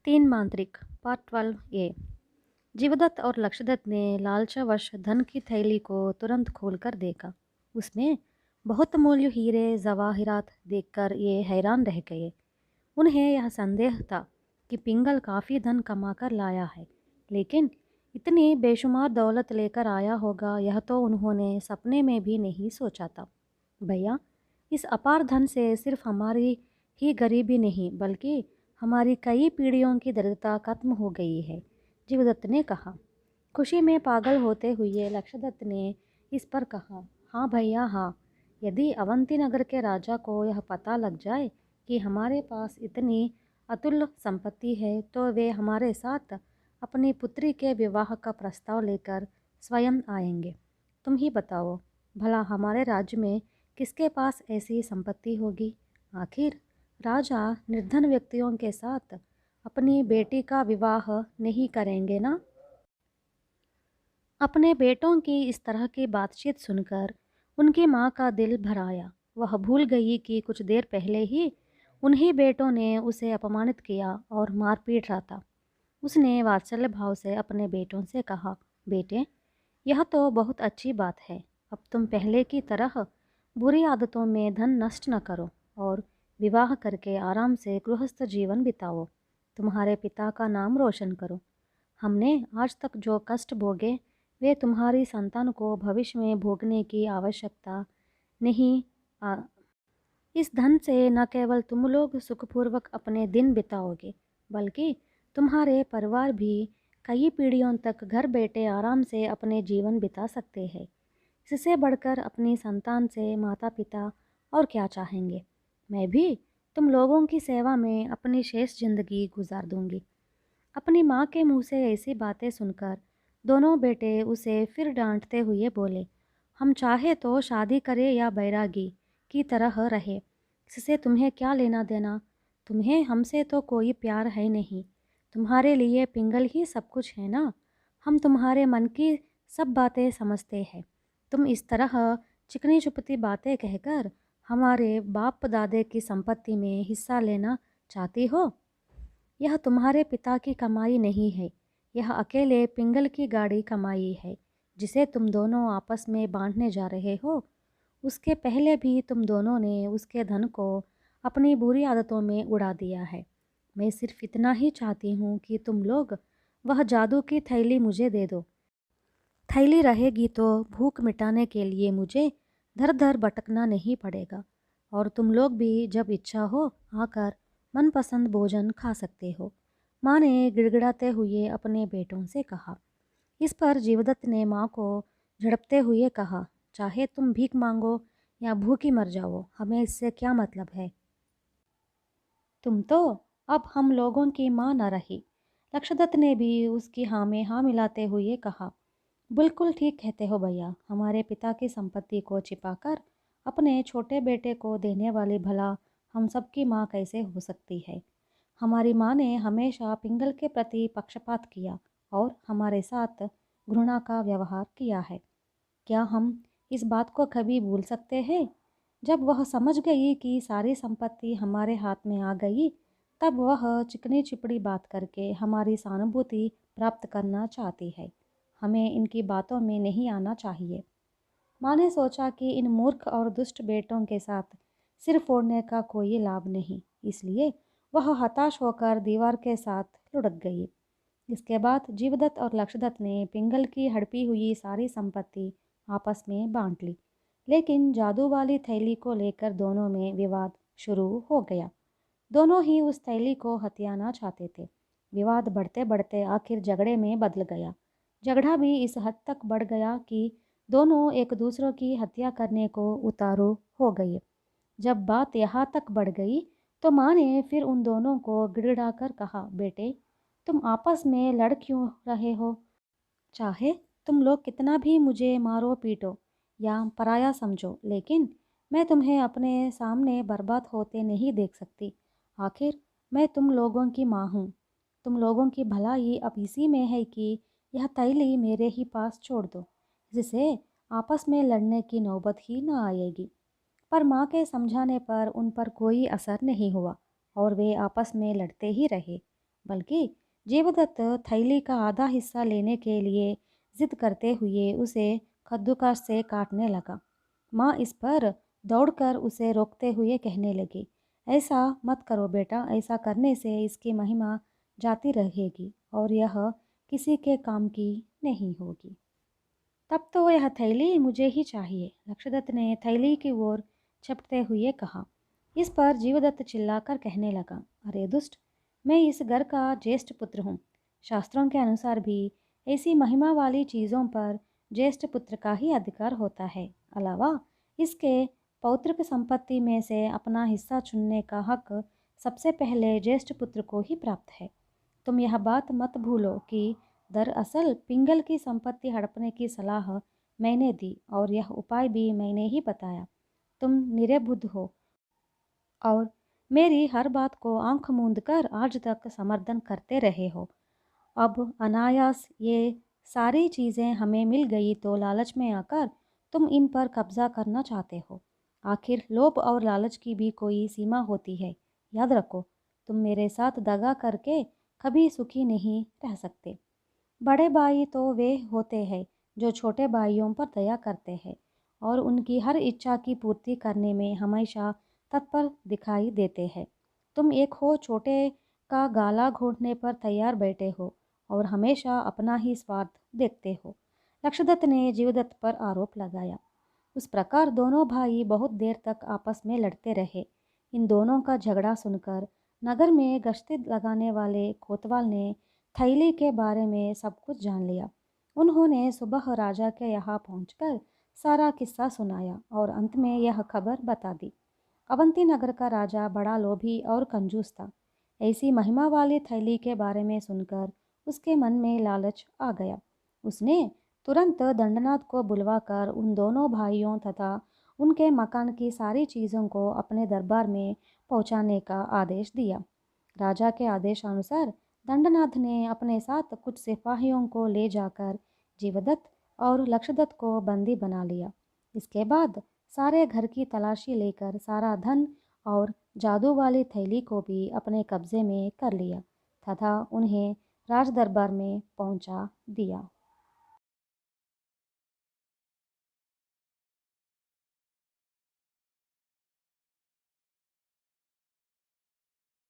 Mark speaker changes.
Speaker 1: तीन मांत्रिक पार्ट 12 ए। जीवदत्त और लक्षदत्त ने लालचावश धन की थैली को तुरंत खोलकर देखा। उसमें बहुत मूल्य हीरे जवाहिरात देखकर ये हैरान रह गए। उन्हें यह संदेह था कि पिंगल काफ़ी धन कमाकर लाया है, लेकिन इतनी बेशुमार दौलत लेकर आया होगा यह तो उन्होंने सपने में भी नहीं सोचा था। भैया, इस अपार धन से सिर्फ हमारी ही गरीबी नहीं बल्कि हमारी कई पीढ़ियों की दरिद्रता खत्म हो गई है, जीवदत्त ने कहा। खुशी में पागल होते हुए लक्षदत्त ने इस पर कहा, हाँ भैया हाँ, यदि अवंती नगर के राजा को यह पता लग जाए कि हमारे पास इतनी अतुल्य संपत्ति है तो वे हमारे साथ अपनी पुत्री के विवाह का प्रस्ताव लेकर स्वयं आएंगे। तुम ही बताओ, भला हमारे राज्य में किसके पास ऐसी संपत्ति होगी? आखिर राजा निर्धन व्यक्तियों के साथ अपनी बेटी का विवाह नहीं करेंगे ना? अपने बेटों की इस तरह की बातचीत सुनकर उनकी माँ का दिल भर आया। वह भूल गई कि कुछ देर पहले ही उन्हीं बेटों ने उसे अपमानित किया और मार पीट रहा था। उसने वात्सल्य भाव से अपने बेटों से कहा, बेटे, यह तो बहुत अच्छी बात है। अब तुम पहले की तरह बुरी आदतों में धन नष्ट न करो और विवाह करके आराम से गृहस्थ जीवन बिताओ। तुम्हारे पिता का नाम रोशन करो। हमने आज तक जो कष्ट भोगे वे तुम्हारी संतान को भविष्य में भोगने की आवश्यकता नहीं। इस धन से न केवल तुम लोग सुखपूर्वक अपने दिन बिताओगे बल्कि तुम्हारे परिवार भी कई पीढ़ियों तक घर बैठे आराम से अपने जीवन बिता सकते हैं। इससे बढ़कर अपनी संतान से माता पिता और क्या चाहेंगे। मैं भी तुम लोगों की सेवा में अपनी शेष जिंदगी गुजार दूंगी। अपनी माँ के मुंह से ऐसी बातें सुनकर दोनों बेटे उसे फिर डांटते हुए बोले, हम चाहे तो शादी करें या बैरागी की तरह रहे, इससे तुम्हें क्या लेना देना? तुम्हें हमसे तो कोई प्यार है नहीं। तुम्हारे लिए पिंगल ही सब कुछ है ना। हम तुम्हारे मन की सब बातें समझते हैं। तुम इस तरह चिकनी चुपती बातें कहकर हमारे बाप दादे की संपत्ति में हिस्सा लेना चाहती हो? यह तुम्हारे पिता की कमाई नहीं है, यह अकेले पिंगल की गाड़ी कमाई है जिसे तुम दोनों आपस में बांटने जा रहे हो। उसके पहले भी तुम दोनों ने उसके धन को अपनी बुरी आदतों में उड़ा दिया है। मैं सिर्फ इतना ही चाहती हूँ कि तुम लोग वह जादू की थैली मुझे दे दो। थैली रहेगी तो भूख मिटाने के लिए मुझे धर धर भटकना नहीं पड़ेगा और तुम लोग भी जब इच्छा हो आकर मनपसंद भोजन खा सकते हो। माँ ने गिड़गिड़ाते हुए अपने बेटों से कहा। इस पर जीवदत्त ने माँ को झड़पते हुए कहा, चाहे तुम भीख मांगो या भूखी मर जाओ, हमें इससे क्या मतलब है। तुम तो अब हम लोगों की माँ न रही। लक्षदत्त ने भी उसकी हाँ में हाँ मिलाते हुए कहा, बिल्कुल ठीक कहते हो भैया। हमारे पिता की संपत्ति को छिपाकर अपने छोटे बेटे को देने वाली भला हम सबकी माँ कैसे हो सकती है। हमारी माँ ने हमेशा पिंगल के प्रति पक्षपात किया और हमारे साथ घृणा का व्यवहार किया है। क्या हम इस बात को कभी भूल सकते हैं? जब वह समझ गई कि सारी संपत्ति हमारे हाथ में आ गई तब वह चिकनी चिपड़ी बात करके हमारी सहानुभूति प्राप्त करना चाहती है। हमें इनकी बातों में नहीं आना चाहिए। माँ ने सोचा कि इन मूर्ख और दुष्ट बेटों के साथ सिर फोड़ने का कोई लाभ नहीं, इसलिए वह हताश होकर दीवार के साथ लुढ़क गई। इसके बाद जीवदत्त और लक्षदत्त ने पिंगल की हड़पी हुई सारी संपत्ति आपस में बांट ली, लेकिन जादू वाली थैली को लेकर दोनों में विवाद शुरू हो गया। दोनों ही उस थैली को हथियाना चाहते थे। विवाद बढ़ते बढ़ते आखिर झगड़े में बदल गया। झगड़ा भी इस हद तक बढ़ गया कि दोनों एक दूसरों की हत्या करने को उतारू हो गए। जब बात यहाँ तक बढ़ गई तो माँ ने फिर उन दोनों को गिड़गिड़ाकर कहा, बेटे, तुम आपस में लड़ क्यों रहे हो? चाहे तुम लोग कितना भी मुझे मारो पीटो या पराया समझो, लेकिन मैं तुम्हें अपने सामने बर्बाद होते नहीं देख सकती। आखिर मैं तुम लोगों की माँ हूँ। तुम लोगों की भलाई अब इसी में है कि यह तैली मेरे ही पास छोड़ दो, जिससे आपस में लड़ने की नौबत ही न आएगी। पर माँ के समझाने पर उन पर कोई असर नहीं हुआ और वे आपस में लड़ते ही रहे। बल्कि जीवदत्त थैली का आधा हिस्सा लेने के लिए जिद करते हुए उसे कद्दूकस से काटने लगा। माँ इस पर दौड़कर उसे रोकते हुए कहने लगी, ऐसा मत करो बेटा, ऐसा करने से इसकी महिमा जाती रहेगी और यह किसी के काम की नहीं होगी। तब तो यह थैली मुझे ही चाहिए, लक्षदत्त ने थैली की ओर झपटते हुए कहा। इस पर जीवदत्त चिल्लाकर कहने लगा, अरे दुष्ट, मैं इस घर का ज्येष्ठ पुत्र हूँ। शास्त्रों के अनुसार भी ऐसी महिमा वाली चीज़ों पर ज्येष्ठ पुत्र का ही अधिकार होता है। अलावा इसके पौत्रिक संपत्ति में से अपना हिस्सा चुनने का हक सबसे पहले ज्येष्ठ पुत्र को ही प्राप्त है। तुम यह बात मत भूलो कि दरअसल पिंगल की संपत्ति हड़पने की सलाह मैंने दी और यह उपाय भी मैंने ही बताया। तुम निरेबुद्ध हो और मेरी हर बात को आंख मूंद कर आज तक समर्थन करते रहे हो। अब अनायास ये सारी चीज़ें हमें मिल गई तो लालच में आकर तुम इन पर कब्जा करना चाहते हो। आखिर लोभ और लालच की भी कोई सीमा होती है। याद रखो, तुम मेरे साथ दगा करके कभी सुखी नहीं रह सकते। बड़े भाई तो वे होते हैं जो छोटे भाइयों पर दया करते हैं और उनकी हर इच्छा की पूर्ति करने में हमेशा तत्पर दिखाई देते हैं। तुम एक हो छोटे का गाला घोंटने पर तैयार बैठे हो और हमेशा अपना ही स्वार्थ देखते हो। लक्षदत्त ने जीवदत्त पर आरोप लगाया। उस प्रकार दोनों भाई बहुत देर तक आपस में लड़ते रहे। इन दोनों का झगड़ा सुनकर नगर में गश्ती लगाने वाले कोतवाल ने थैली के बारे में सब कुछ जान लिया। उन्होंने सुबह राजा के यहाँ पहुंचकर सारा किस्सा सुनाया और अंत में यह खबर बता दी। अवंती नगर का राजा बड़ा लोभी और कंजूस था। ऐसी महिमा वाली थैली के बारे में सुनकर उसके मन में लालच आ गया। उसने तुरंत दंडनाथ को बुलवाकर उन दोनों भाइयों तथा उनके मकान की सारी चीज़ों को अपने दरबार में पहुंचाने का आदेश दिया। राजा के आदेशानुसार दंडनाथ ने अपने साथ कुछ सिपाहियों को ले जाकर जीवदत्त और लक्षदत्त को बंदी बना लिया। इसके बाद सारे घर की तलाशी लेकर सारा धन और जादू वाली थैली को भी अपने कब्जे में कर लिया तथा उन्हें राज दरबार में पहुंचा दिया।